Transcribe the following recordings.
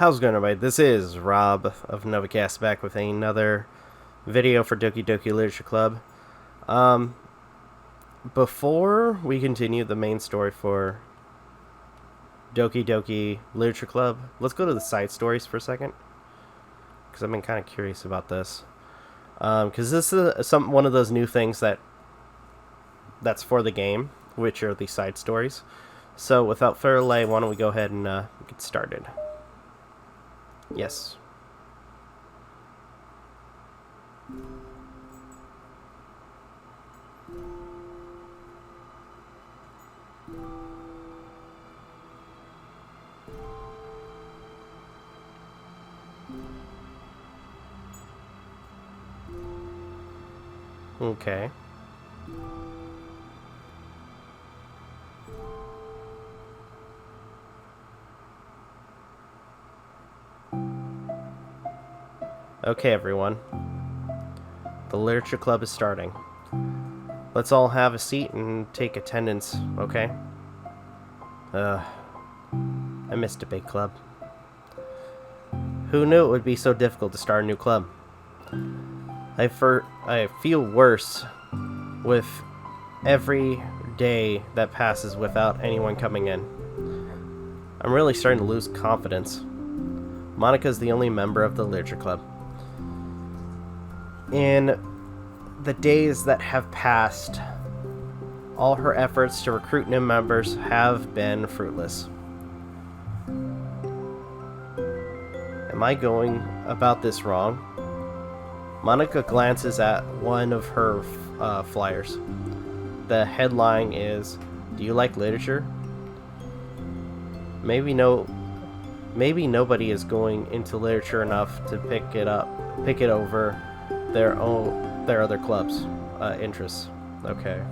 How's it going, everybody? This is Rob of Novakast back with another video for Doki Literature Club. Before we continue the main story for Doki Literature Club, let's go to the side stories for a second, because I've been kind of curious about this. Because this is one of those new things that's for the game, which are the side stories. So without further delay, why don't we go ahead and get started. Yes. Okay. Okay, everyone. The Literature Club is starting. Let's all have a seat and take attendance, okay? I missed a big club. Who knew it would be so difficult to start a new club? I feel worse with every day that passes without anyone coming in. I'm really starting to lose confidence. Monica's the only member of the Literature Club. In the days that have passed, all her efforts to recruit new members have been fruitless. Am I going about this wrong? Monica glances at one of her flyers. The headline is, "Do you like literature?" Maybe nobody is going into literature enough to pick it over their other clubs' interests. Okay.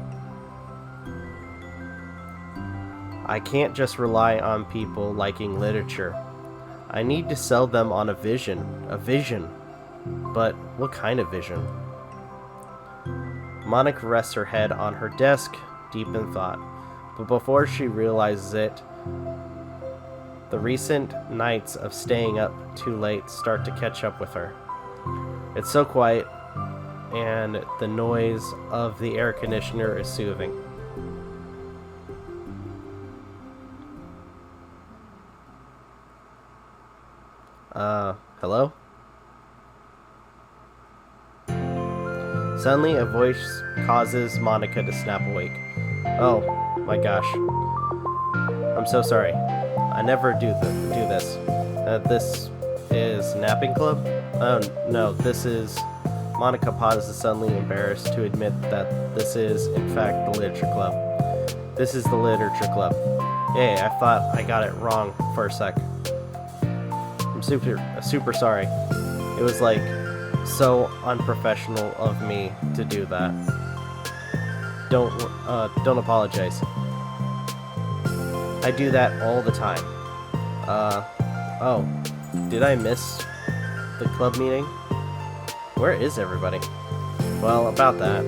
I can't just rely on people liking literature. I need to sell them on a vision. But what kind of vision? Monica rests her head on her desk, deep in thought. But before she realizes it, the recent nights of staying up too late start to catch up with her. It's so quiet, and the noise of the air conditioner is soothing. Hello? Suddenly, a voice causes Monica to snap awake. Oh, my gosh. I'm so sorry. I never do this. This is Napping Club? Oh, no, this is... Monica pauses, suddenly embarrassed to admit that this is, in fact, the Literature Club. This is the Literature Club. Hey, I thought I got it wrong for a sec. I'm super sorry. It was like... so unprofessional of me to do that. Don't apologize. I do that all the time. Oh, did I miss the club meeting? Where is everybody? Well, about that,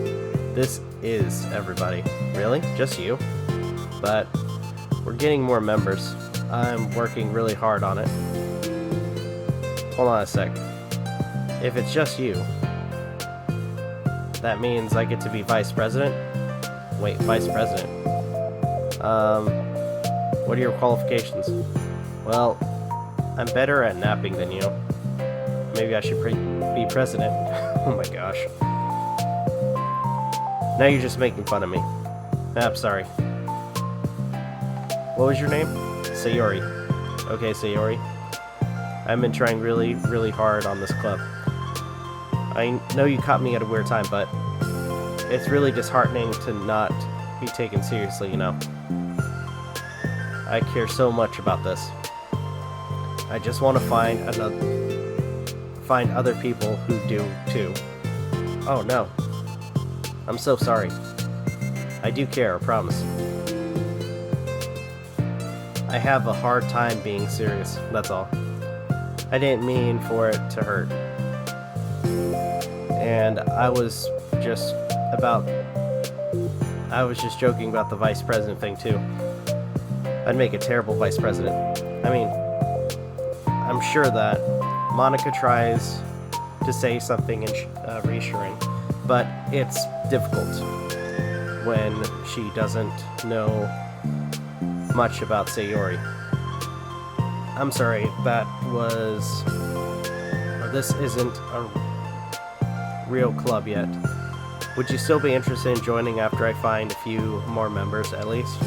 this is everybody. Really? Just you? But we're getting more members. I'm working really hard on it. Hold on a sec. If it's just you, that means I get to be vice president? Wait, vice president. What are your qualifications? Well, I'm better at napping than you. Maybe I should be president. Oh my gosh. Now you're just making fun of me. I'm sorry. What was your name? Sayori. Okay, Sayori. I've been trying really, really hard on this club. I know you caught me at a weird time, but it's really disheartening to not be taken seriously, you know. I care so much about this. I just want to find other people who do too. Oh no. I'm so sorry. I do care, I promise. I have a hard time being serious, that's all. I didn't mean for it to hurt. And I was just joking about the vice president thing too. I'd make a terrible vice president. I mean, I'm sure that Monica tries to say something reassuring, but it's difficult when she doesn't know much about Sayori. I'm sorry, this isn't a real club yet. Would you still be interested in joining after I find a few more members, at least?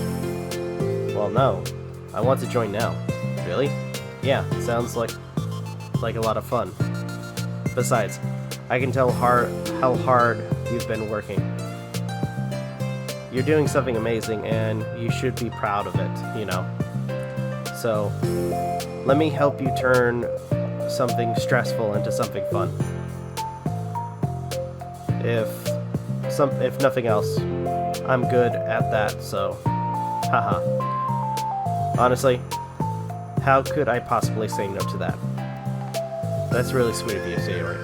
Well, no. I want to join now. Really? Yeah, sounds like a lot of fun. Besides, I can tell how hard you've been working. You're doing something amazing, and you should be proud of it, you know. So, let me help you turn something stressful into something fun. If nothing else, I'm good at that, so haha. Honestly, how could I possibly say no to that? That's really sweet of you, Sayori.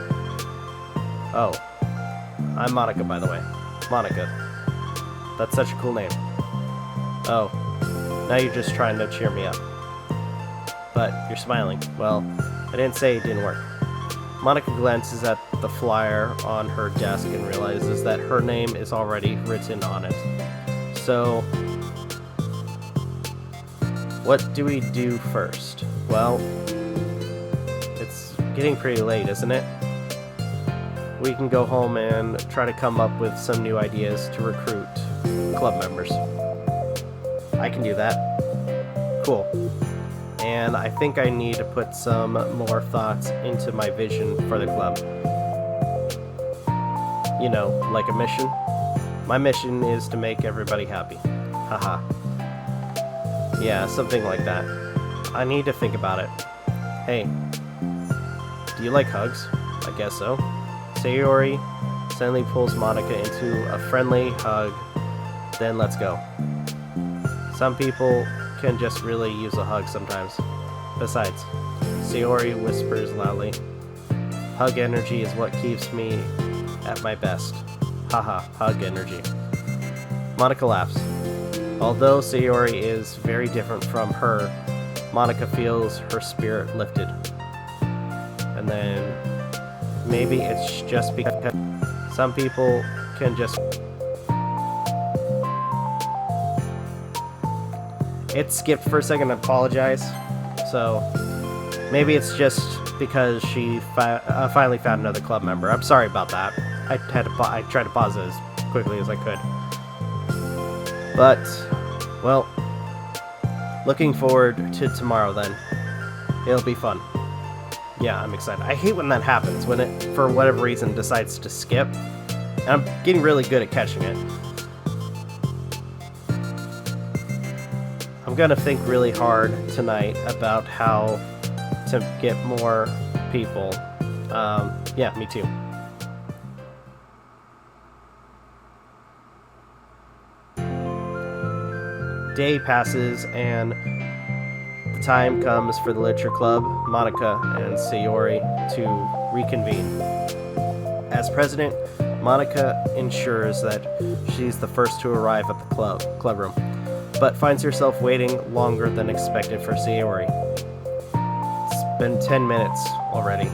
Oh, I'm Monica, by the way. Monica. That's such a cool name. Oh, now you're just trying to cheer me up. But you're smiling. Well, I didn't say it didn't work. Monica glances at the flyer on her desk and realizes that her name is already written on it. So, what do we do first? Well, it's getting pretty late, isn't it? We can go home and try to come up with some new ideas to recruit club members. I can do that. Cool. And I think I need to put some more thoughts into my vision for the club. You know, like a mission. My mission is to make everybody happy. Haha. Yeah, something like that. I need to think about it. Hey, do you like hugs? I guess so. Sayori suddenly pulls Monica into a friendly hug. Then let's go. Some people can just really use a hug sometimes. Besides, Sayori whispers loudly, hug energy is what keeps me at my best. Haha, hug energy. Monica laughs. Although Sayori is very different from her, Monica feels her spirit lifted. And then maybe it's just because some people can just... It skipped for a second, I apologize. So, maybe it's just because she finally found another club member. I'm sorry about that. I tried to pause it as quickly as I could. But, well, looking forward to tomorrow then. It'll be fun. Yeah, I'm excited. I hate when that happens, when it, for whatever reason, decides to skip. And I'm getting really good at catching it. I'm gonna think really hard tonight about how to get more people. Yeah, me too. Day passes and the time comes for the literature club, Monica and Sayori, to reconvene. As president, Monica ensures that she's the first to arrive at the club room, but finds herself waiting longer than expected for Sayori. It's been 10 minutes already.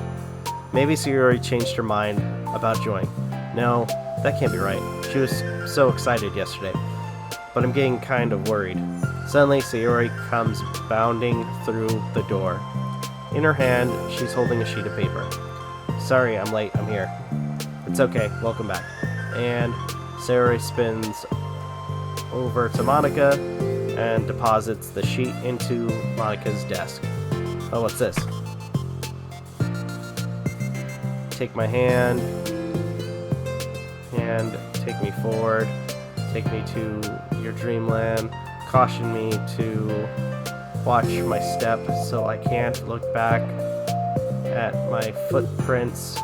Maybe Sayori changed her mind about joining. No, that can't be right. She was so excited yesterday. But I'm getting kind of worried. Suddenly, Sayori comes bounding through the door. In her hand, she's holding a sheet of paper. Sorry, I'm late. I'm here. It's okay. Welcome back. And Sayori spins over to Monica and deposits the sheet into Monica's desk. Oh, what's this? Take my hand and take me forward. Take me to your dreamland. Caution me to watch my step so I can't look back at my footprints.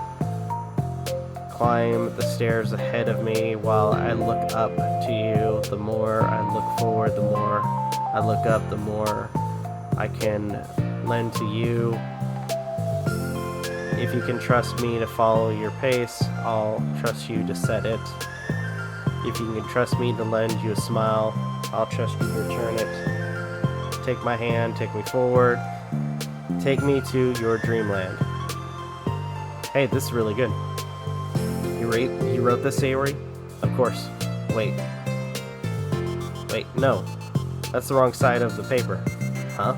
Climb the stairs ahead of me while I look up to you. The more I look forward, the more I look up, the more I can lend to you. If you can trust me to follow your pace, I'll trust you to set it. If you can trust me to lend you a smile, I'll trust you to return it. Take my hand, take me forward. Take me to your dreamland. Hey, this is really good. You wrote this, Sayori? Of course. Wait, no. That's the wrong side of the paper. Huh?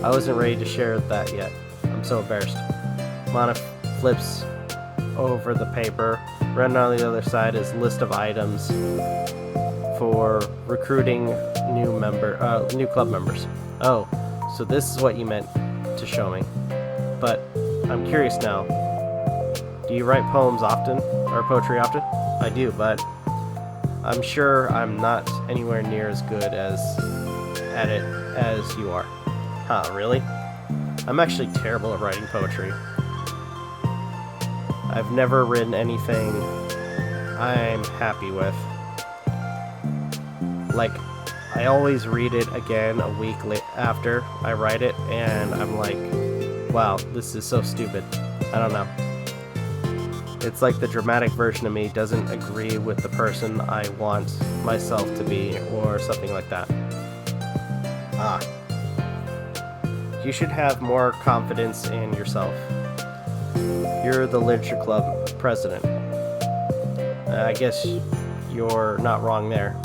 I wasn't ready to share that yet. I'm so embarrassed. Mana flips over the paper. Right on the other side is list of items for recruiting new club members. Oh, so this is what you meant to show me. But I'm curious now. Do you write poems often? Or poetry often? I do, but I'm sure I'm not anywhere near as good at it as you are. Huh, really? I'm actually terrible at writing poetry. I've never written anything I'm happy with. Like, I always read it again a week after I write it, and I'm like, wow, this is so stupid. I don't know. It's like the dramatic version of me doesn't agree with the person I want myself to be, or something like that. You should have more confidence in yourself. You're the literature club president. I guess you're not wrong there.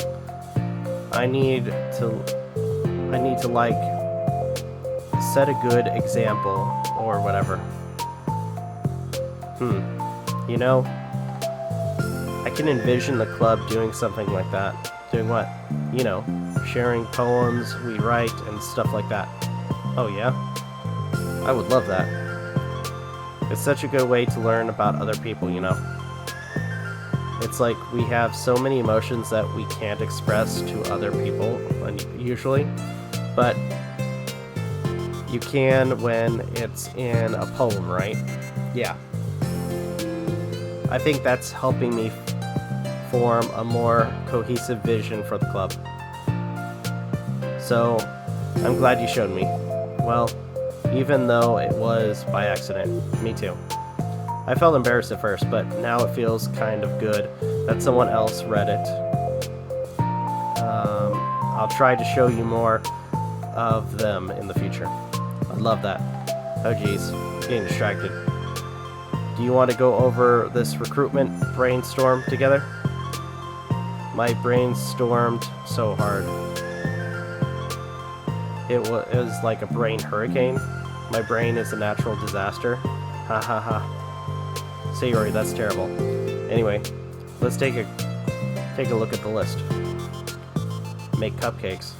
I need to like set a good example or whatever. You know, I can envision the club doing something like that. Doing what? You know, sharing poems we write and stuff like that. Oh yeah? I would love that. It's such a good way to learn about other people, you know? It's like we have so many emotions that we can't express to other people, usually, but you can when it's in a poem, right? Yeah. I think that's helping me form a more cohesive vision for the club. So, I'm glad you showed me. Well, even though it was by accident. Me too. I felt embarrassed at first, but now it feels kind of good that someone else read it. I'll try to show you more of them in the future. I'd love that. Oh geez, I'm getting distracted. Do you want to go over this recruitment brainstorm together? My brainstormed so hard. It was like a brain hurricane. My brain is a natural disaster. Ha ha ha. Sayori, that's terrible. Anyway, let's take a look at the list. Make cupcakes.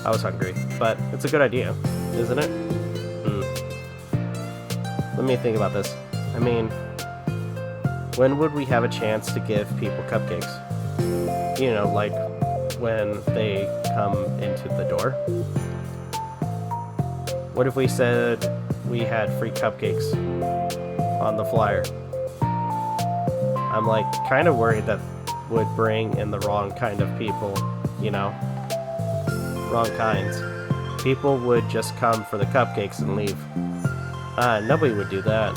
I was hungry, but it's a good idea, isn't it? Let me think about this. I mean, when would we have a chance to give people cupcakes? You know, like when they come into the door? What if we said we had free cupcakes on the flyer? I'm like kind of worried that would bring in the wrong kind of people, you know? Wrong kinds. People would just come for the cupcakes and leave. Nobody would do that.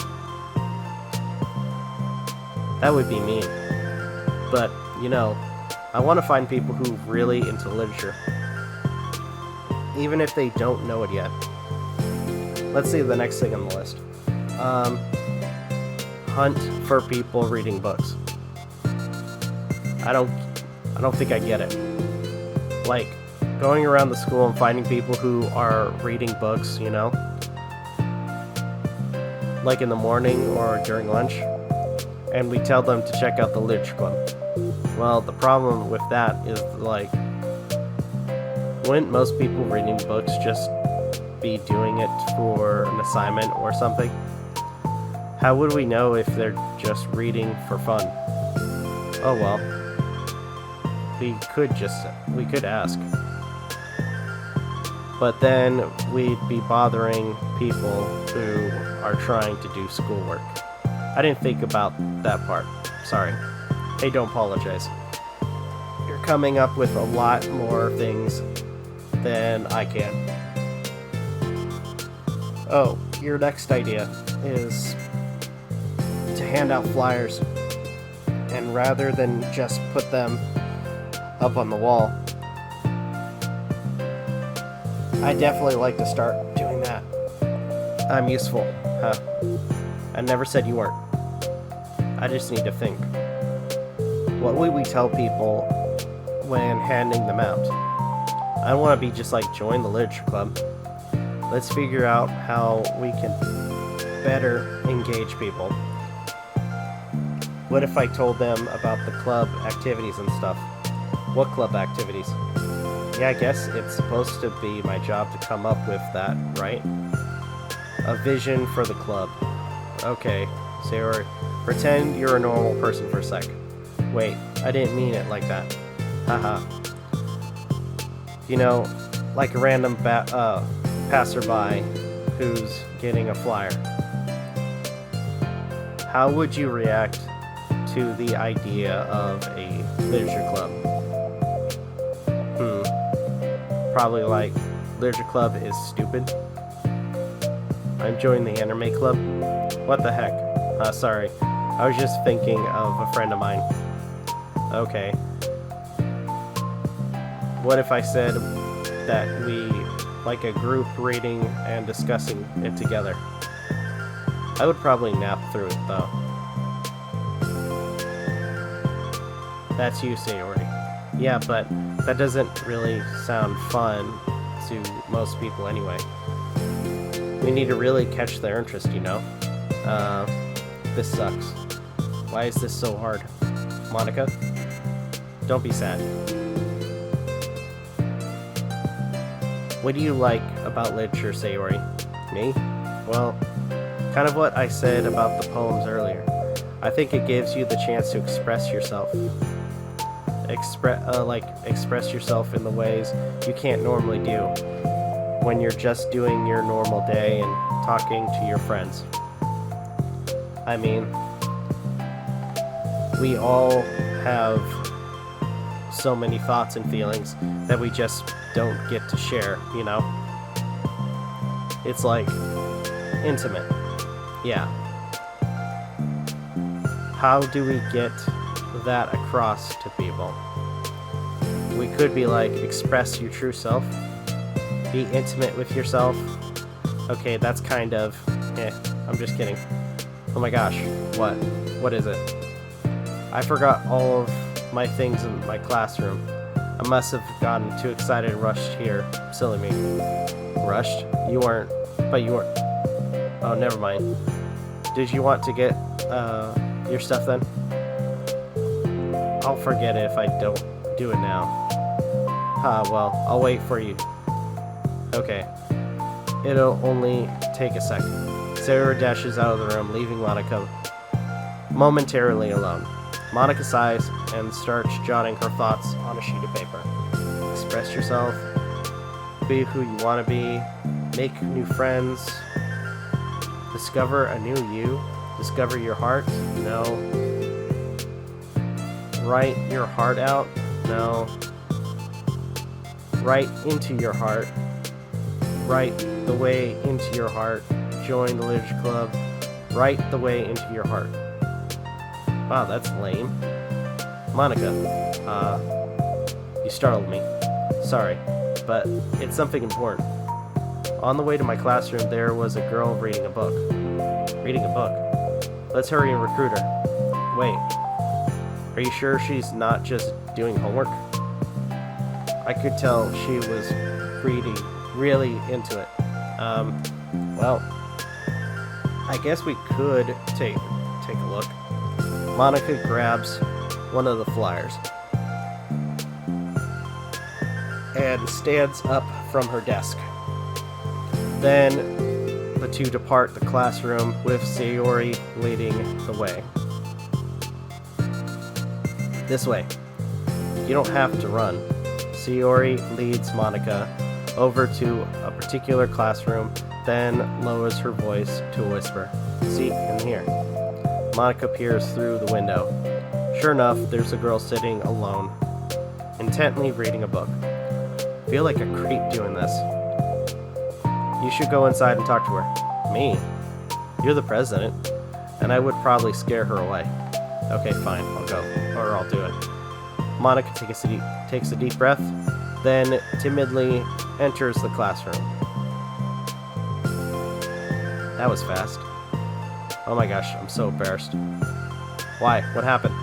That would be mean. But, you know, I want to find people who are really into literature. Even if they don't know it yet. Let's see the next thing on the list. Hunt for people reading books. I don't think I get it. Like, going around the school and finding people who are reading books, you know? Like in the morning or during lunch. And we tell them to check out the literature club. Well, the problem with that is, like, wouldn't most people reading books just be doing it for an assignment or something? How would we know if they're just reading for fun? Oh well. We could ask. But then we'd be bothering people who are trying to do schoolwork. I didn't think about that part. Sorry. Hey, don't apologize. You're coming up with a lot more things than I can. Oh, your next idea is to hand out flyers, and rather than just put them up on the wall, I definitely like to start doing that. I'm useful, huh? I never said you weren't. I just need to think. What would we tell people when handing them out? I don't want to be just like, join the literature club. Let's figure out how we can better engage people. What if I told them about the club activities and stuff? What club activities? Yeah, I guess it's supposed to be my job to come up with that, right? A vision for the club. Okay, Sayori, pretend you're a normal person for a sec. Wait, I didn't mean it like that. Haha. You know, like a random passerby who's getting a flyer. How would you react to the idea of a literature club? Probably like, literature club is stupid. I'm joining the anime club. What the heck? Sorry. I was just thinking of a friend of mine. Okay. What if I said that we like a group reading and discussing it together? I would probably nap through it though. That's you, Sayori. Yeah, but that doesn't really sound fun to most people anyway. We need to really catch their interest, you know? This sucks. Why is this so hard? Monica? Don't be sad. What do you like about literature, Sayori? Me? Well, kind of what I said about the poems earlier. I think it gives you the chance to express yourself. Express yourself in the ways you can't normally do when you're just doing your normal day and talking to your friends. I mean, we all have so many thoughts and feelings that we just don't get to share, you know? It's like intimate. Yeah. How do we get that across to people? We could be like, express your true self, be intimate with yourself. Okay, that's kind of, I'm just kidding. Oh my gosh, what is it? I forgot all of my things in my classroom. I must have gotten too excited and rushed here. Silly me. Rushed? You weren't, but you weren't. Oh, never mind. Did you want to get your stuff then? I'll forget it if I don't do it now. Well, I'll wait for you. Okay. It'll only take a second. Sarah dashes out of the room, leaving Monica momentarily alone. Monica sighs and starts jotting her thoughts on a sheet of paper. Express yourself. Be who you want to be. Make new friends. Discover a new you. Discover your heart. No. Write your heart out. No. Write into your heart. Write the way into your heart. Join the literature club. Write the way into your heart. Wow, that's lame. Monica, you startled me. Sorry, but it's something important. On the way to my classroom, there was a girl reading a book. Reading a book? Let's hurry and recruit her. Wait, are you sure she's not just doing homework? I could tell she was reading really into it. Well, I guess we could take a look. Monica grabs one of the flyers and stands up from her desk. Then the two depart the classroom with Sayori leading the way. This way. You don't have to run. Sayori leads Monica over to a particular classroom, then lowers her voice to a whisper. See, in here. Monica peers through the window. Sure enough, there's a girl sitting alone, intently reading a book. I feel like a creep doing this. You should go inside and talk to her. Me? You're the president, and I would probably scare her away. Okay, fine, I'll go, or I'll do it. Monica takes a deep breath, then timidly enters the classroom. That was fast. Oh my gosh, I'm so embarrassed. Why? What happened?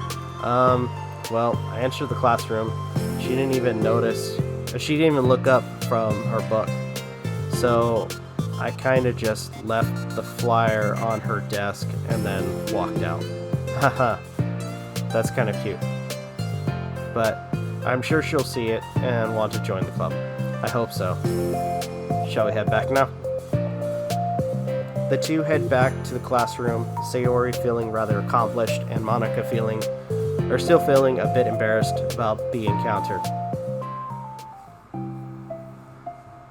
Well, I entered the classroom. She didn't even notice. She didn't even look up from her book. So I kind of just left the flyer on her desk and then walked out. Haha, that's kind of cute. But I'm sure she'll see it and want to join the club. I hope so. Shall we head back now? The two head back to the classroom, Sayori feeling rather accomplished and Monika still feeling a bit embarrassed about the encounter.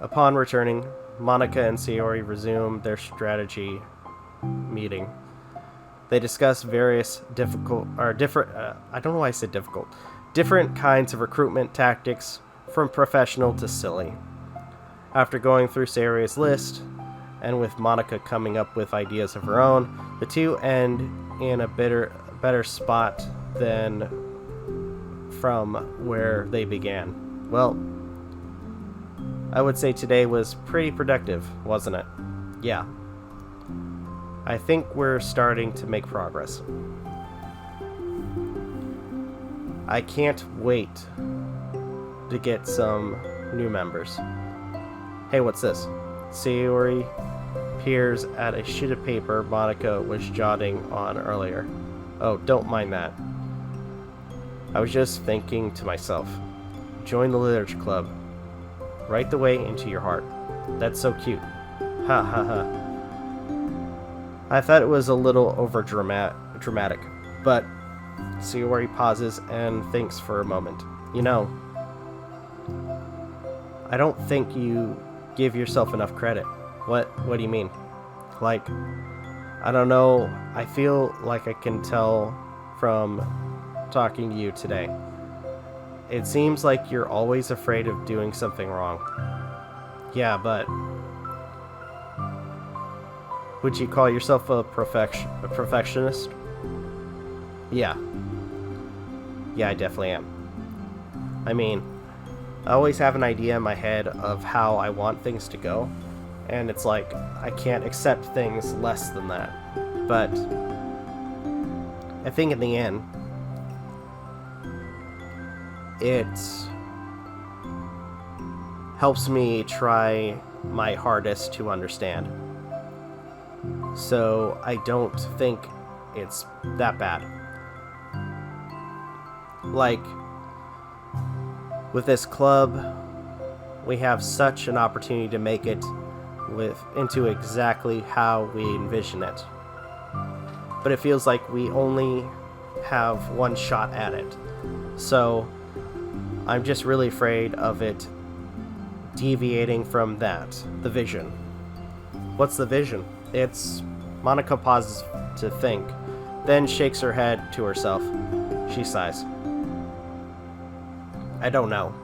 Upon returning, Monika and Sayori resume their strategy meeting. They discuss various different kinds of recruitment tactics, from professional to silly. After going through Sayori's list, and with Monika coming up with ideas of her own, the two end in a better spot than from where they began. Well, I would say today was pretty productive, wasn't it? Yeah. I think we're starting to make progress. I can't wait to get some new members. Hey, what's this? Sayori peers at a sheet of paper Monika was jotting on earlier. Oh, don't mind that. I was just thinking to myself, join the literature club. Write the way into your heart. That's so cute. Ha ha ha. I thought it was a little over dramatic, but Sayori pauses and thinks for a moment. You know, I don't think you give yourself enough credit. What do you mean? Like, I don't know, I feel like I can tell from talking to you today. It seems like you're always afraid of doing something wrong. Yeah, but would you call yourself a perfectionist? Yeah. Yeah, I definitely am. I mean, I always have an idea in my head of how I want things to go, and it's like I can't accept things less than that. But I think in the end, it helps me try my hardest to understand. So I don't think it's that bad. Like, with this club, we have such an opportunity to make it into exactly how we envision it. But it feels like we only have one shot at it. So I'm just really afraid of it deviating from that, the vision. What's the vision? It's... Monika pauses to think, then shakes her head to herself. She sighs. I don't know.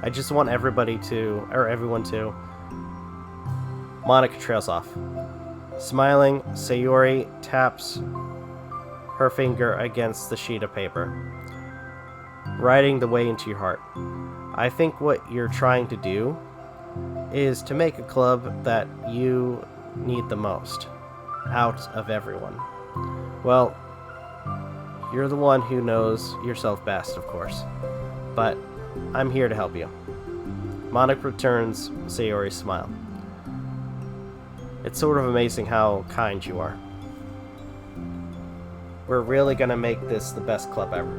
I just want everyone to... Monika trails off. Smiling, Sayori taps her finger against the sheet of paper, writing the way into your heart. I think what you're trying to do is to make a club that you need the most out of everyone. Well, you're the one who knows yourself best, of course, but I'm here to help you. Monika returns Sayori's smile. It's sort of amazing how kind you are. We're really gonna make this the best club ever.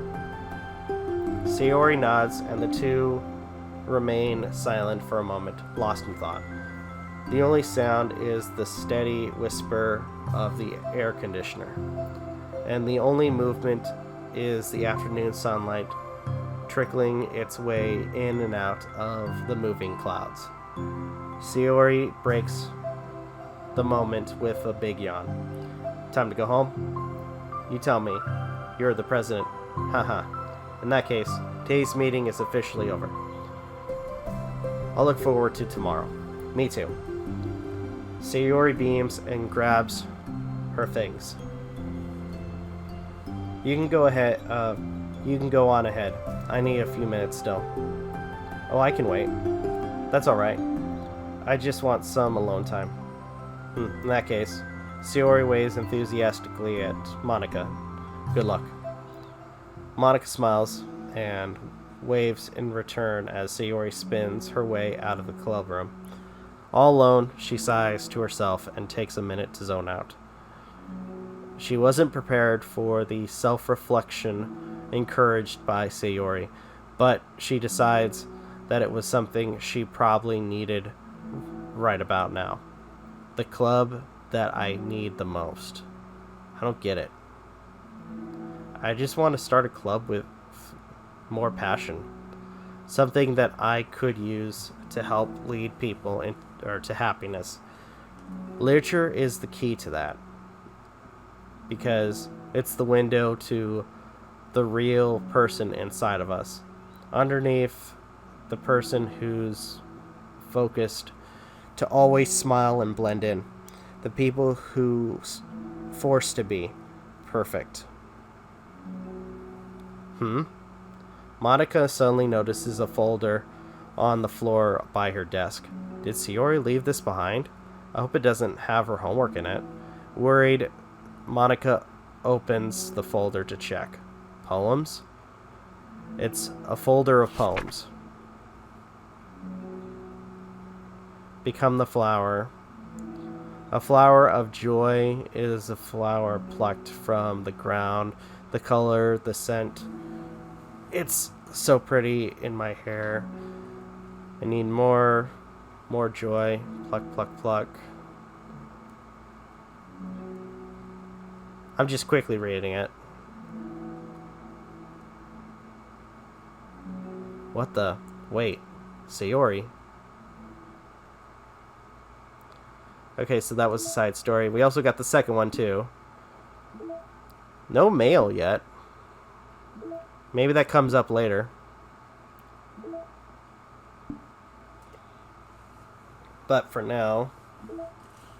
Sayori nods, and the two remain silent for a moment, lost in thought. The only sound is the steady whisper of the air conditioner, and the only movement is the afternoon sunlight trickling its way in and out of the moving clouds. Sayori breaks the moment with a big yawn. Time to go home? You tell me. You're the president. Haha. In that case, today's meeting is officially over. I'll look forward to tomorrow. Me too. Sayori beams and grabs her things. You can go ahead. You can go on ahead. I need a few minutes still. Oh, I can wait. That's alright. I just want some alone time. In that case, Sayori waves enthusiastically at Monica. Good luck. Monica smiles and waves in return as Sayori spins her way out of the club room. All alone, she sighs to herself and takes a minute to zone out. She wasn't prepared for the self-reflection encouraged by Sayori, but she decides that it was something she probably needed right about now. The club that I need the most. I don't get it. I just want to start a club with more passion. Something that I could use to help lead people to happiness. Literature is the key to that. Because it's the window to the real person inside of us. Underneath the person who's focused to always smile and blend in. The people who's forced to be perfect. Monica suddenly notices a folder on the floor by her desk. Did Sayori leave this behind? I hope it doesn't have her homework in it. Worried, Monica opens the folder to check. Poems? It's a folder of poems. Become the flower. A flower of joy is a flower plucked from the ground. The color, the scent. It's so pretty in my hair. I need more joy. Pluck, pluck, pluck. I'm just quickly reading it. What the? Wait. Sayori. Okay, so that was a side story. We also got the second one, too. No mail yet. Maybe that comes up later. But for now,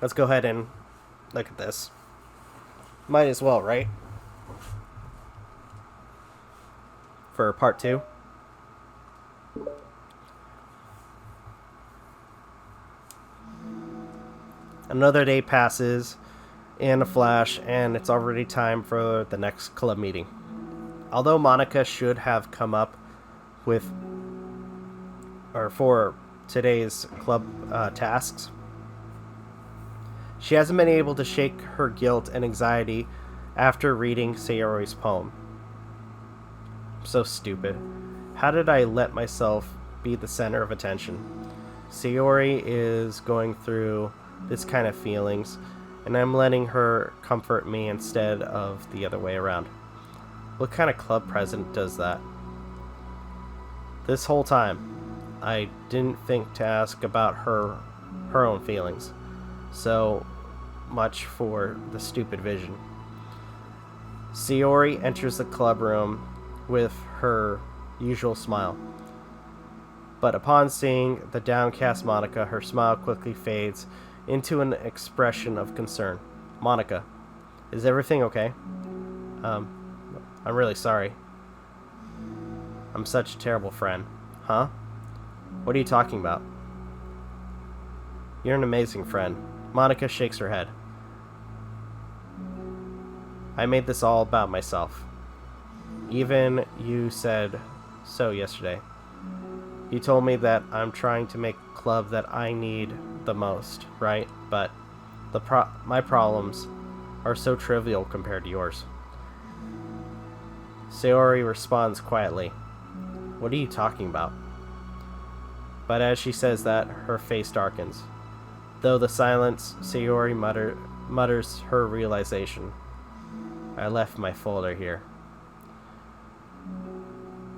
let's go ahead and look at this. Might as well, right? For part 2. Another day passes in a flash, and it's already time for the next club meeting. Although Monica should have come up with, or for today's club tasks, she hasn't been able to shake her guilt and anxiety after reading Sayori's poem. I'm so stupid. How did I let myself be the center of attention? Sayori is going through this kind of feelings, and I'm letting her comfort me instead of the other way around. What kind of club president does that? This whole time, I didn't think to ask about her own feelings. So much for the stupid vision. Sayori enters the club room with her usual smile. But upon seeing the downcast Monica, her smile quickly fades into an expression of concern. Monica, is everything okay? I'm really sorry. I'm such a terrible friend. Huh? What are you talking about? You're an amazing friend. Monica shakes her head. I made this all about myself. Even you said so yesterday. You told me that I'm trying to make a club that I need the most, right? But my problems are so trivial compared to yours. Sayori responds quietly. What are you talking about? But as she says that, her face darkens. Though the silence, Sayori mutters her realization. I left my folder here.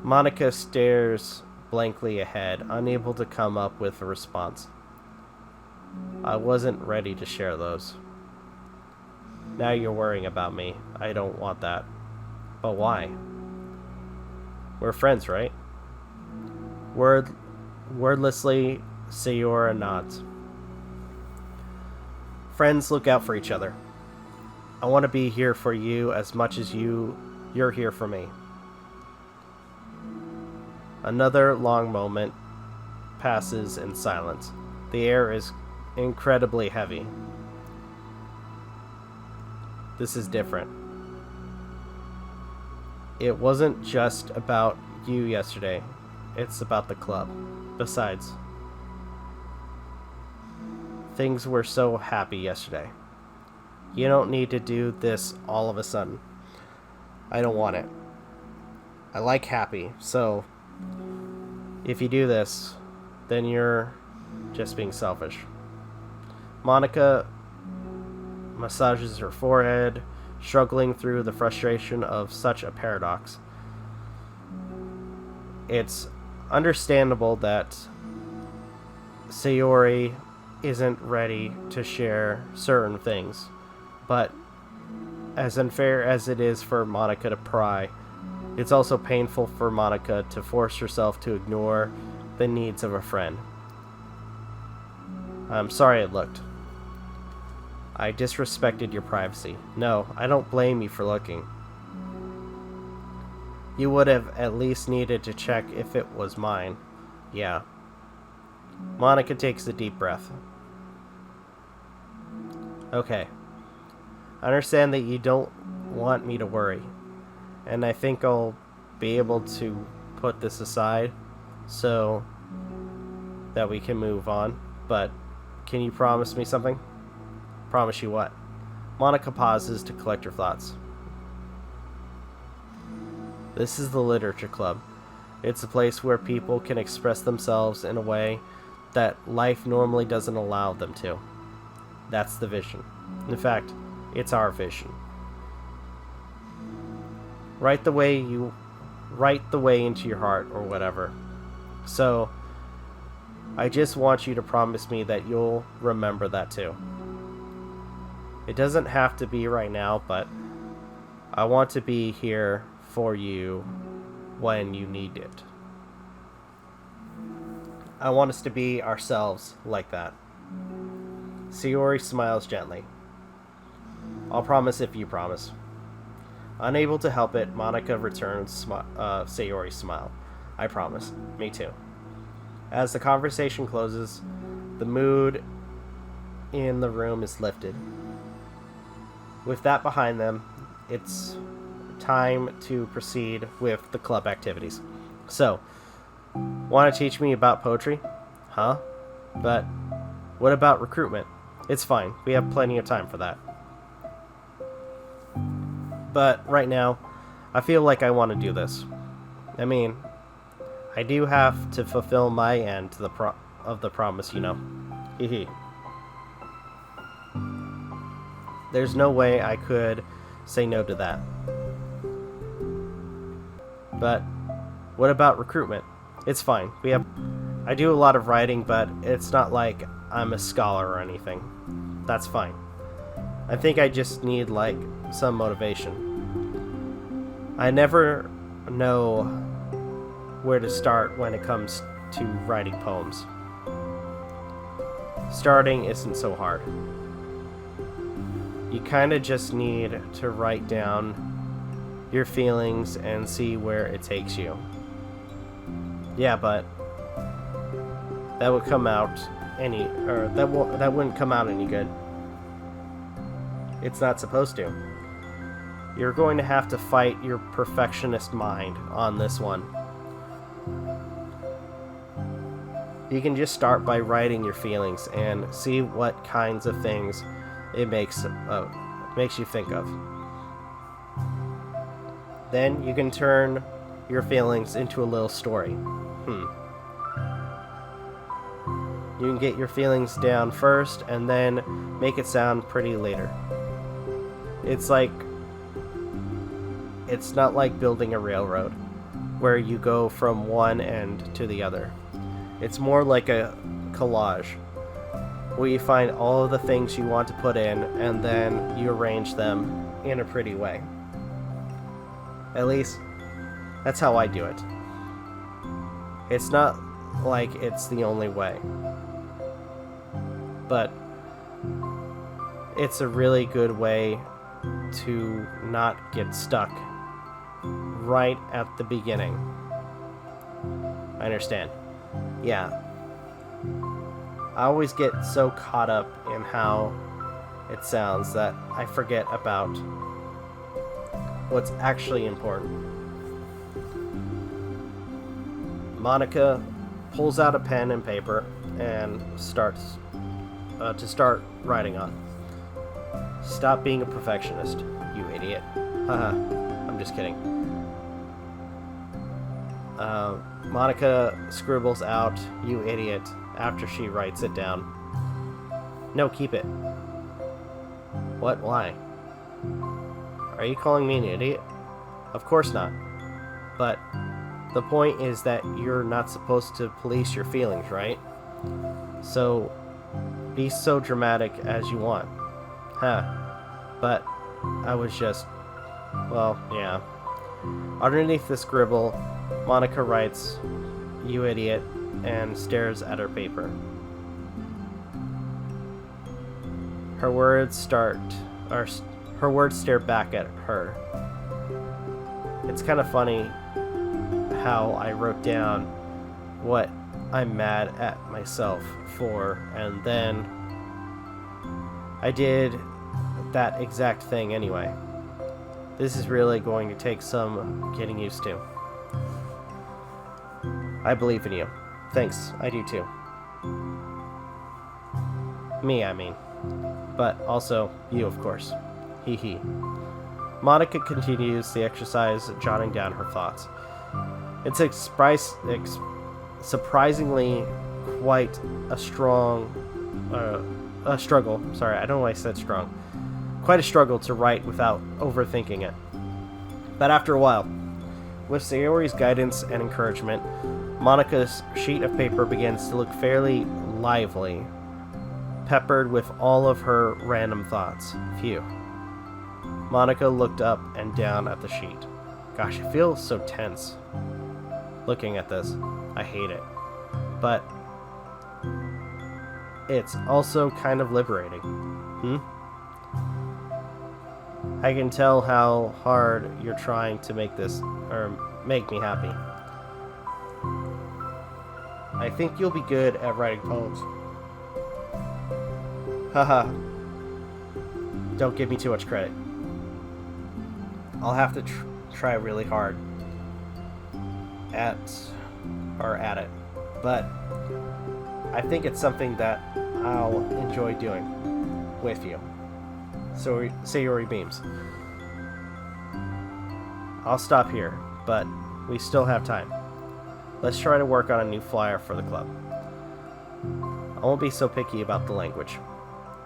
Monica stares blankly ahead, unable to come up with a response. I wasn't ready to share those. Now you're worrying about me. I don't want that. But why? We're friends, right? Wordlessly, Sayori nods. Friends look out for each other. I want to be here for you as much as you're here for me. Another long moment passes in silence. The air is incredibly heavy. This is different. It wasn't just about you yesterday. It's about the club. Besides, things were so happy yesterday. You don't need to do this all of a sudden. I don't want it. I like happy, so if you do this, then you're just being selfish. Monica massages her forehead, struggling through the frustration of such a paradox. It's understandable that Sayori isn't ready to share certain things, but as unfair as it is for Monica to pry, it's also painful for Monica to force herself to ignore the needs of a friend. I'm sorry it looked. I disrespected your privacy. No, I don't blame you for looking. You would have at least needed to check if it was mine. Yeah. Monica takes a deep breath. Okay. I understand that you don't want me to worry, and I think I'll be able to put this aside so that we can move on, but can you promise me something? Promise you what? Monica pauses to collect her thoughts. This is the Literature Club. It's a place where people can express themselves in a way that life normally doesn't allow them to. That's the vision. In fact, it's our vision. Write the way into your heart or whatever. So, I just want you to promise me that you'll remember that too. It doesn't have to be right now, but I want to be here for you when you need it. I want us to be ourselves like that. Sayori smiles gently. I'll promise if you promise. Unable to help it, Monica returns Sayori's smile. I promise. Me too. As the conversation closes, the mood in the room is lifted. With that behind them, it's time to proceed with the club activities. So, want to teach me about poetry? Huh? But what about recruitment? It's fine. We have plenty of time for that. But right now, I feel like I want to do this. I mean, I do have to fulfill my end to of the promise, you know. Hehe. There's no way I could say no to that. But what about recruitment? It's fine. I do a lot of writing, but it's not like I'm a scholar or anything. That's fine. I think I just need, like, some motivation. I never know where to start when it comes to writing poems. Starting isn't so hard. You kind of just need to write down your feelings and see where it takes you. Yeah, but that wouldn't come out any good. It's not supposed to. You're going to have to fight your perfectionist mind on this one. You can just start by writing your feelings and see what kinds of things it makes you think of. Then you can turn your feelings into a little story. You can get your feelings down first and then make it sound pretty later. It's not like building a railroad where you go from one end to the other. It's more like a collage where you find all of the things you want to put in and then you arrange them in a pretty way. At least, that's how I do it. It's not like it's the only way, but it's a really good way to not get stuck right at the beginning. I understand. Yeah. I always get so caught up in how it sounds that I forget about what's actually important. Monica pulls out a pen and paper and starts writing on. Stop being a perfectionist, you idiot. Haha, I'm just kidding. Monica scribbles out, you idiot, after she writes it down. No, keep it. What? Why? Are you calling me an idiot? Of course not. But the point is that you're not supposed to police your feelings, right? So, be so dramatic as you want. Huh. But I was just... well, yeah. Underneath the scribble, Monica writes, you idiot, and stares at her paper. Her words stare back at her. It's kind of funny how I wrote down what I'm mad at myself for, and then I did that exact thing anyway. This is really going to take some getting used to. I believe in you. Thanks, I do too. Me, I mean. But also, you, of course. Hee hee. Monica continues the exercise, jotting down her thoughts. It's surprisingly quite a struggle. Sorry, I don't know why I said strong. Quite a struggle to write without overthinking it. But after a while, with Sayori's guidance and encouragement, Monica's sheet of paper begins to look fairly lively, peppered with all of her random thoughts. Phew. Monica looked up and down at the sheet. Gosh, I feel so tense looking at this. I hate it. But it's also kind of liberating. I can tell how hard you're trying to make me happy. I think you'll be good at writing poems. Haha. Don't give me too much credit. I'll have to try really hard at it. But I think it's something that I'll enjoy doing with you. So Sayori beams. I'll stop here, but we still have time. Let's try to work on a new flyer for the club. I won't be so picky about the language.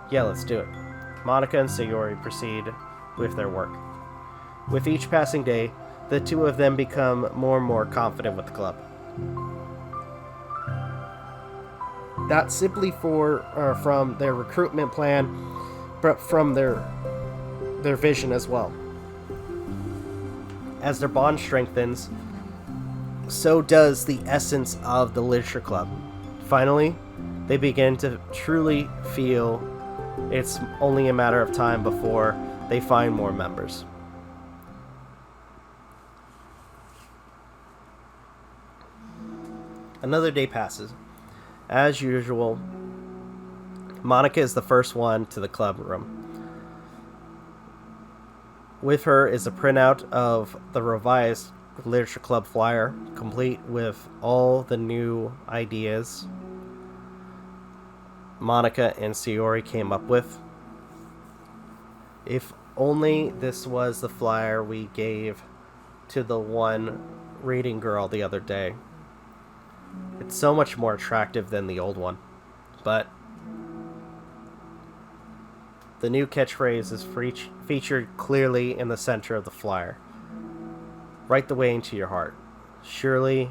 Yeah, let's do it. Monica and Sayori proceed with their work. With each passing day, the two of them become more and more confident with the club. Not simply from their recruitment plan, but from their vision as well. As their bond strengthens, so does the essence of the literature club. Finally, they begin to truly feel it's only a matter of time before they find more members. Another day passes. As usual, Monica is the first one to the club room. With her is a printout of the revised literature club flyer, complete with all the new ideas Monica and Sayori came up with. If only this was the flyer we gave to the one reading girl the other day. It's so much more attractive than the old one. But the new catchphrase is featured clearly in the center of the flyer. Right the way into your heart. Surely,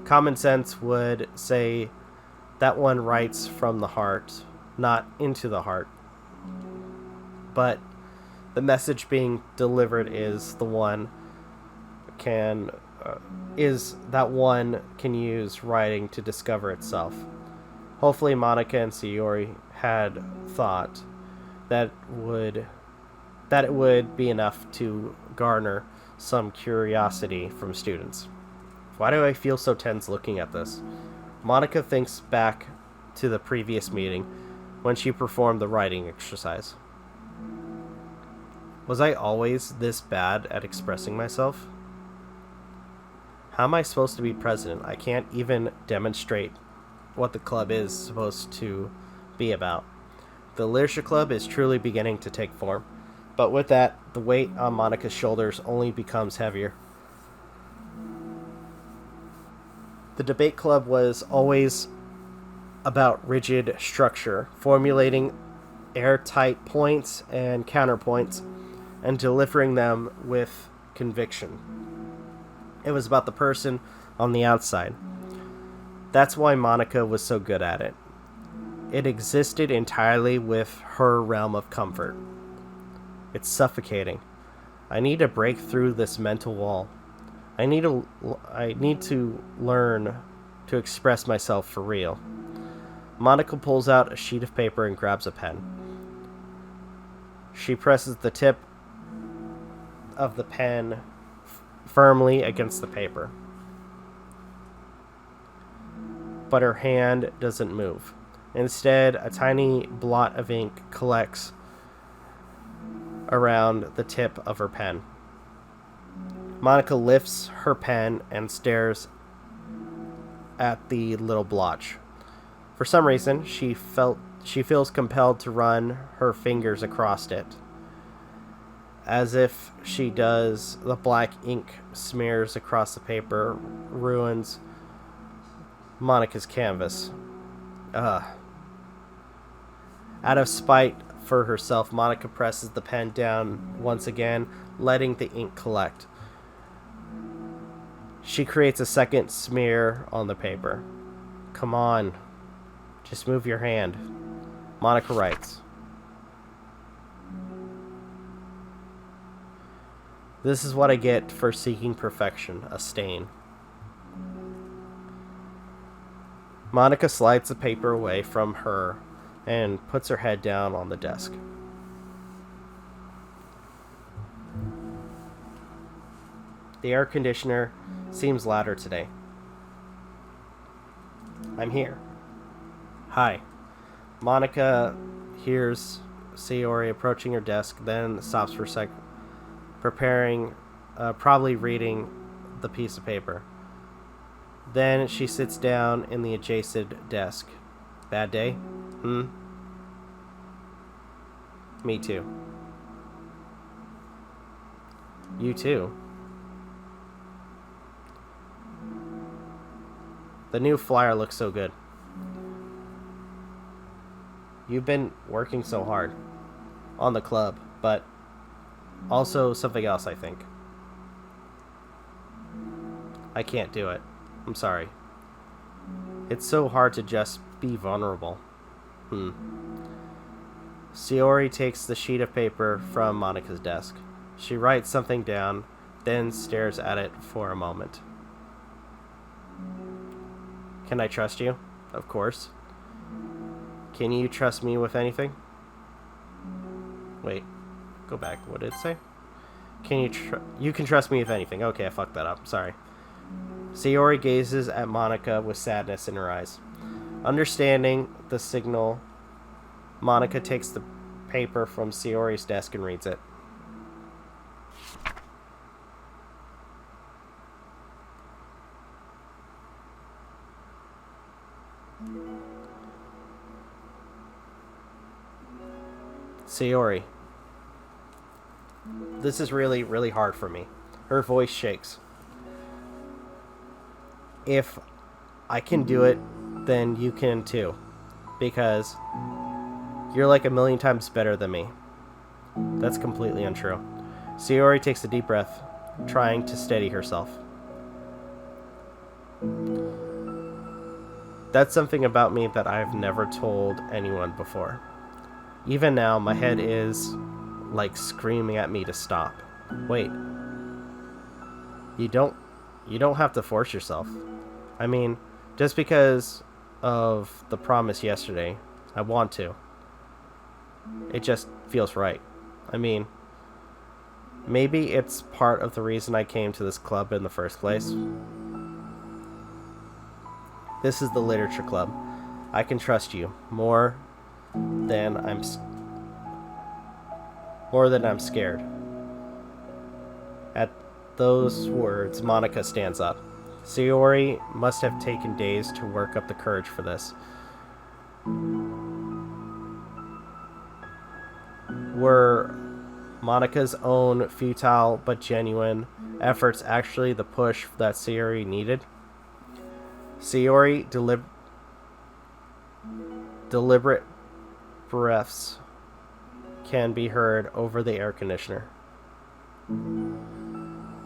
common sense would say that one writes from the heart, not into the heart. But the message being delivered is one can use writing to discover itself. Hopefully Monica and Sayori had thought that it would be enough to garner some curiosity from students. Why do I feel so tense looking at this? Monica thinks back to the previous meeting when she performed the writing exercise. Was I always this bad at expressing myself? How am I supposed to be president? I can't even demonstrate what the club is supposed to be about. The literature club is truly beginning to take form, but with that, the weight on Monica's shoulders only becomes heavier. The debate club was always about rigid structure, formulating airtight points and counterpoints, and delivering them with conviction. It was about the person on the outside. That's why Monica was so good at it. It existed entirely with her realm of comfort. It's suffocating. I need to break through this mental wall. I need to learn to express myself for real. Monica pulls out a sheet of paper and grabs a pen. She presses the tip of the pen firmly against the paper. But her hand doesn't move. Instead, a tiny blot of ink collects around the tip of her pen. Monica lifts her pen and stares at the little blotch. For some reason, she feels compelled to run her fingers across it. As if she does, the black ink smears across the paper, ruins Monica's canvas. Out of spite for herself, Monica presses the pen down once again, letting the ink collect. She creates a second smear on the paper. Come on. Just move your hand. Monica writes. This is what I get for seeking perfection, a stain. Monica slides the paper away from her and puts her head down on the desk. The air conditioner seems louder today. I'm here. Hi. Monica hears Sayori approaching her desk, then stops for a sec, preparing, probably reading the piece of paper. Then she sits down in the adjacent desk. Bad day? Me too. You too. The new flyer looks so good. You've been working so hard on the club, but also something else, I think. I can't do it. I'm sorry. It's so hard to just be vulnerable. Sayori takes the sheet of paper from Monica's desk. She writes something down, then stares at it for a moment. Can I trust you? Of course. Can you trust me with anything? Wait. Go back. What did it say? You can trust me with anything. Okay, I fucked that up. Sorry. Sayori gazes at Monica with sadness in her eyes. Understanding the signal, Monica takes the paper from Sayori's desk and reads it. Sayori, this is really, really hard for me. Her voice shakes. If I can do it, then you can too. Because you're like a million times better than me. That's completely untrue. Sayori takes a deep breath, trying to steady herself. That's something about me that I've never told anyone before. Even now, my head is like screaming at me to stop. Wait. You don't have to force yourself. I mean, just because of the promise yesterday, I want to. It just feels right. I mean, maybe it's part of the reason I came to this club in the first place. This is the literature club. I can trust you more than more than I'm scared. At those words, Monica stands up. Sayori must have taken days to work up the courage for this. Were Monica's own futile but genuine efforts actually the push that Sayori needed? Sayori deliberate breaths can be heard over the air conditioner.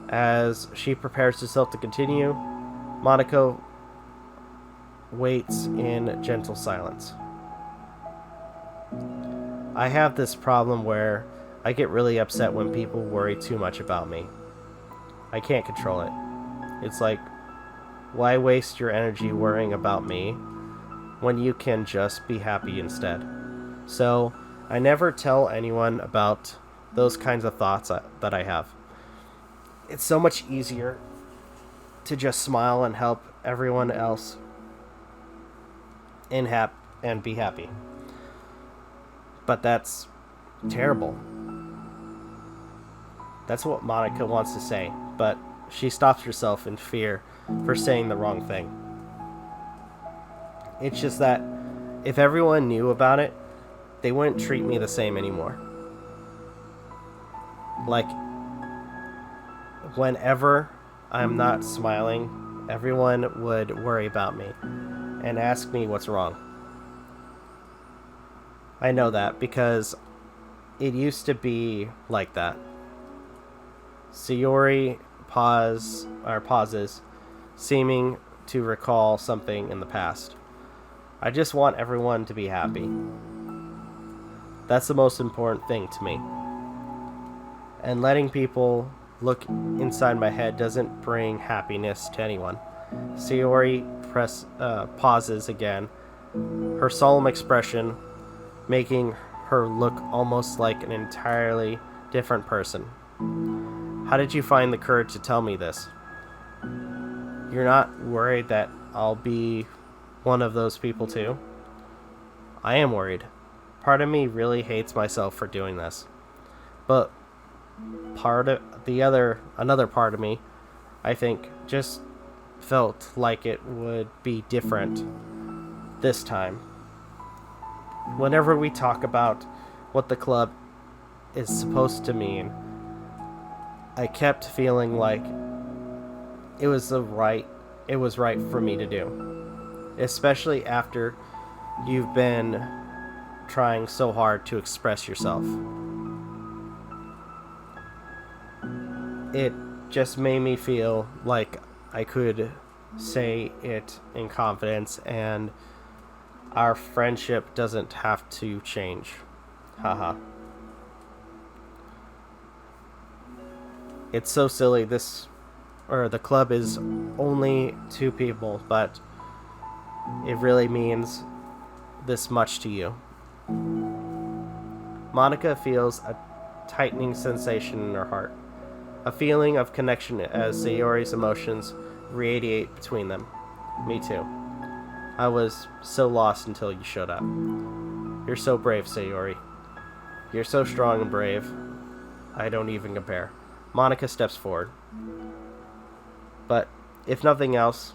As she prepares herself to continue, Monica waits in gentle silence. I have this problem where I get really upset when people worry too much about me. I can't control it. It's like, why waste your energy worrying about me when you can just be happy instead? So, I never tell anyone about those kinds of thoughts that I have. It's so much easier to just smile and help everyone else and be happy. But that's terrible. That's what Monica wants to say, but she stops herself in fear for saying the wrong thing. It's just that if everyone knew about it, they wouldn't treat me the same anymore. Like, whenever I'm not smiling, everyone would worry about me and ask me what's wrong. I know that because it used to be like that. Sayori pauses, seeming to recall something in the past. I just want everyone to be happy. That's the most important thing to me. And letting people look inside my head doesn't bring happiness to anyone. Sayori pauses again, her solemn expression making her look almost like an entirely different person. How did you find the courage to tell me this? You're not worried that I'll be one of those people too? I am worried. Part of me really hates myself for doing this. But another part of me, I think, just felt like it would be different this time. Whenever we talk about what the club is supposed to mean, I kept feeling like it was right for me to do. Especially after you've been trying so hard to express yourself. It just made me feel like I could say it in confidence and our friendship doesn't have to change. Haha. It's so silly. The club is only 2 people, but it really means this much to you. Monica feels a tightening sensation in her heart, a feeling of connection as Sayori's emotions radiate between them. Me too. I was so lost until you showed up. You're so brave, Sayori. You're so strong and brave. I don't even compare. Monica steps forward. But if nothing else,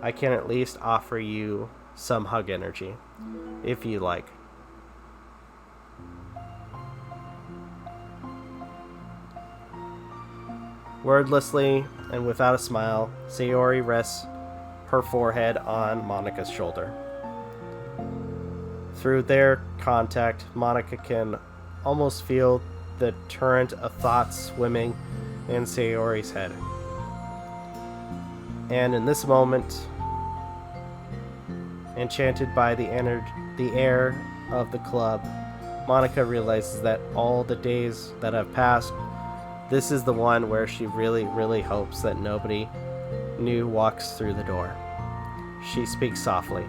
I can at least offer you some hug energy, if you like. Wordlessly and without a smile, Sayori rests her forehead on Monica's shoulder. Through their contact, Monica can almost feel the torrent of thoughts swimming in Sayori's head. And in this moment, enchanted by the air of the club, Monica realizes that all the days that have passed, this is the one where she really, really hopes that nobody new walks through the door. She speaks softly.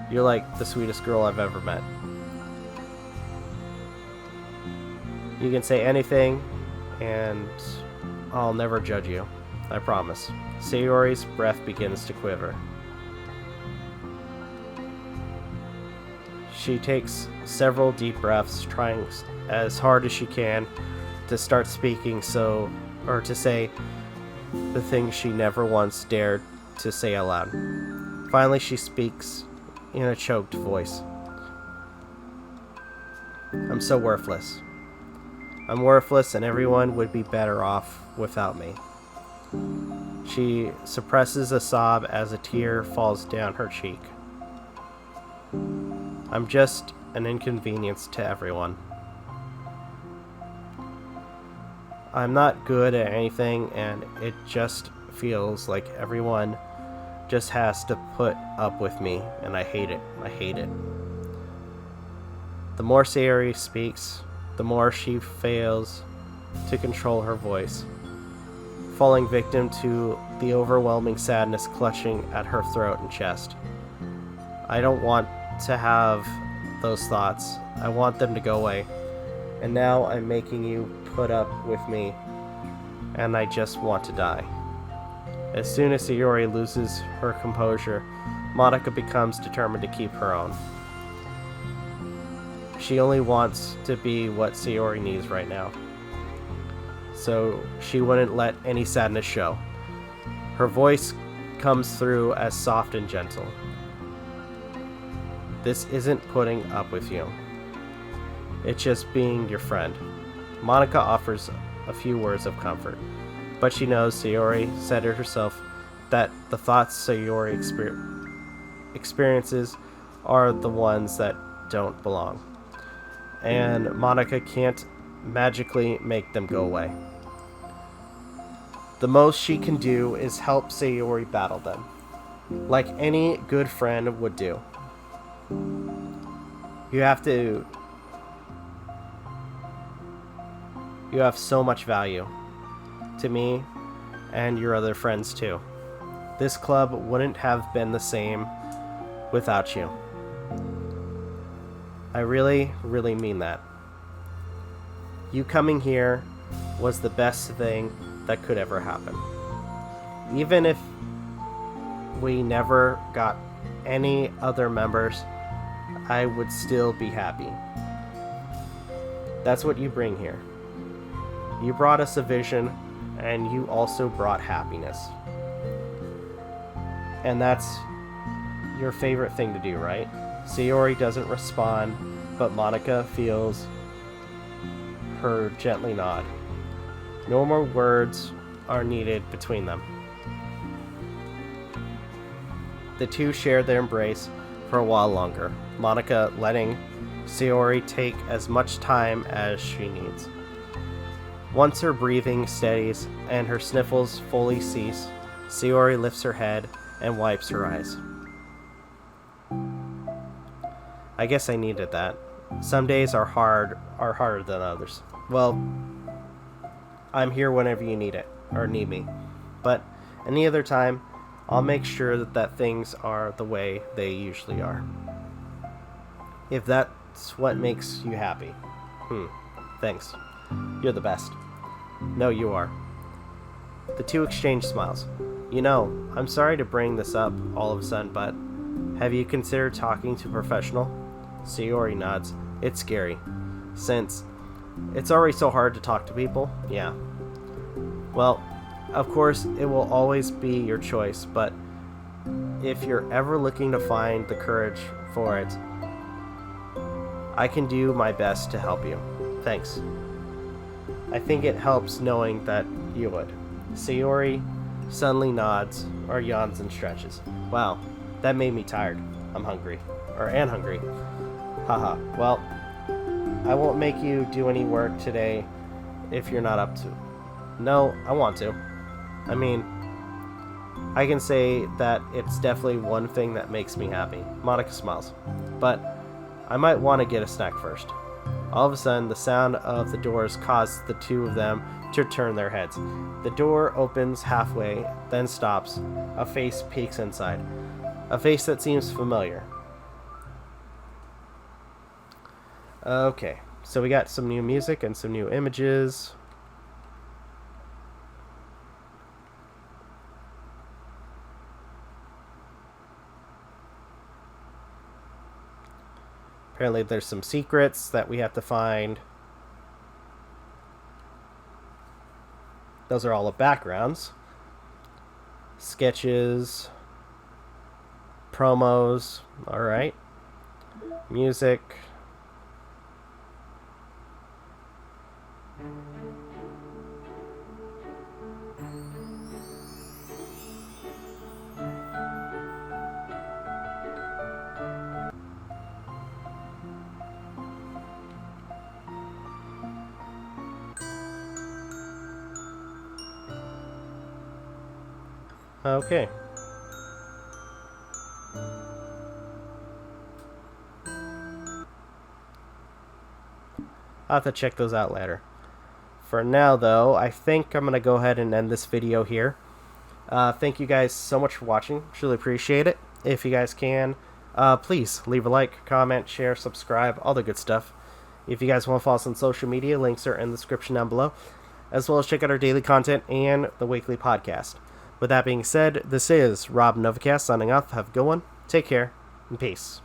You're like the sweetest girl I've ever met. You can say anything, and I'll never judge you. I promise. Sayori's breath begins to quiver. She takes several deep breaths, trying as hard as she can to start speaking or to say the things she never once dared to say aloud. Finally, she speaks in a choked voice. I'm so worthless. I'm worthless and everyone would be better off without me. She suppresses a sob as a tear falls down her cheek. I'm just an inconvenience to everyone. I'm not good at anything and it just feels like everyone just has to put up with me and I hate it. I hate it. The more Sayori speaks, the more she fails to control her voice, falling victim to the overwhelming sadness clutching at her throat and chest. I don't want to have those thoughts. I want them to go away. And now I'm making you put up with me, and I just want to die. As soon as Sayori loses her composure, Monika becomes determined to keep her own. She only wants to be what Sayori needs right now, so she wouldn't let any sadness show. Her voice comes through as soft and gentle. This isn't putting up with you. It's just being your friend. Monika offers a few words of comfort, but she knows Sayori said it herself that the thoughts Sayori experiences are the ones that don't belong, and Monika can't magically make them go away. The most she can do is help Sayori battle them, like any good friend would do. You have so much value to me and your other friends too. This club wouldn't have been the same without you. I really, really mean that. You coming here was the best thing that could ever happen. Even if we never got any other members, I would still be happy. That's what you bring here. You brought us a vision, and you also brought happiness. And that's your favorite thing to do, right? Sayori doesn't respond, but Monika feels her gently nod. No more words are needed between them. The two share their embrace for a while longer, Monika letting Sayori take as much time as she needs. Once her breathing steadies and her sniffles fully cease, Sayori lifts her head and wipes her eyes. I guess I needed that. Some days are harder than others. Well, I'm here whenever you need it, or need me. But any other time, I'll make sure that things are the way they usually are. If that's what makes you happy. Thanks. You're the best. No, you are. The two exchange smiles. You know, I'm sorry to bring this up all of a sudden, but have you considered talking to a professional? Sayori nods. It's scary, since it's already so hard to talk to people. Yeah. Well, of course, it will always be your choice, but if you're ever looking to find the courage for it, I can do my best to help you. Thanks. I think it helps knowing that you would. Sayori suddenly nods or yawns and stretches. Wow, that made me tired. I'm hungry. And hungry. Haha. Well, I won't make you do any work today if you're not up to. No, I want to. I mean, I can say that it's definitely one thing that makes me happy. Monika smiles. But I might want to get a snack first. All of a sudden, the sound of the doors caused the two of them to turn their heads. The door opens halfway, then stops. A face peeks inside. A face that seems familiar. Okay, so we got some new music and some new images. Apparently there's some secrets that we have to find. Those are all the backgrounds. Sketches. Promos. Alright. Music. Okay. I'll have to check those out later. For now, though, I think I'm going to go ahead and end this video here. Thank you guys so much for watching. Truly appreciate it. If you guys can, please leave a like, comment, share, subscribe, all the good stuff. If you guys want to follow us on social media, links are in the description down below, as well as check out our daily content and the weekly podcast. With that being said, this is Rob Novakast signing off. Have a good one. Take care, and peace.